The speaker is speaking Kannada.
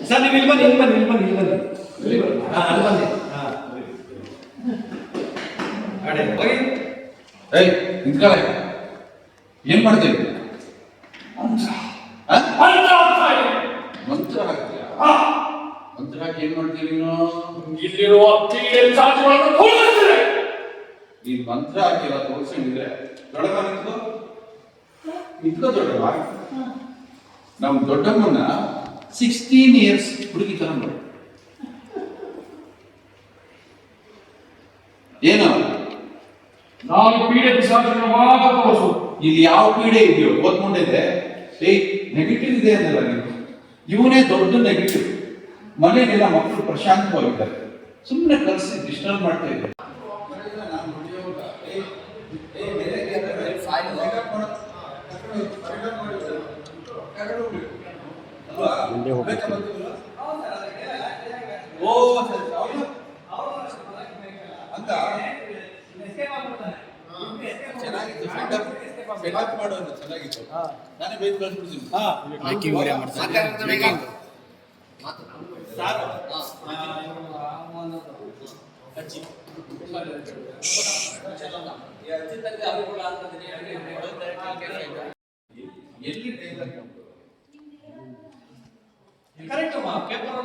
ಸರ್ ನೀವು ಇಲ್ಲಿ ಬನ್ನಿ ಏನ್ ಮಾಡ್ತೀವಿ? ಮಂತ್ರ ಹಾಕಿ ಏನ್ ಮಾಡ್ತೀವಿ? ಇಲ್ಲಿರುವ ಈ ಮಂತ್ರ ಹಾಕಿಲ್ಲ ತೋರಿಸಿದ್ರೆ ದೊಡ್ಡಮ್ಮ ನಿಂತ್ಕೋ ದೊಡ್ಡಮ್ಮ. ನಮ್ ದೊಡ್ಡಮ್ಮನ 16 years ಹುಡುಗಿ ತರ ನೋಡಿ. ಏನು ನಾನು ಪೀಡೆ ಪಿಶಾಚಿನ ಮಾತ್ರ ತೋರಿಸು. ಇಲ್ಲಿ ಯಾವ ಪೀಡೆ ಇದೆಯೋ ಓದ್ಕೊಂಡಿದೆ. ನೆಗೆಟಿವ್ ಇದೆ ಅಂದಲ್ಲ ನೀವು, ಇವನೇ ದೊಡ್ಡ ನೆಗೆಟಿವ್. ಮನೆಗೆಲ್ಲ ಮಕ್ಕಳು ಪ್ರಶಾಂತವಾಗಿದ್ದಾರೆ, ಸುಮ್ಮನೆ ಕಲಿಸಿ ಡಿಸ್ಟರ್ಬ್ ಮಾಡ್ತಾ ಇದ್ದಾರೆ. ಚೆನ್ನಾಗಿತ್ತು. ನಾನೇ ಬೈಕ್ ಕಳ್ಸ್ಬಿಡ್ತೀನಿ. ಎಲ್ಲಿ ಕರೆಕ್ಟ್ ಪೇಪರ್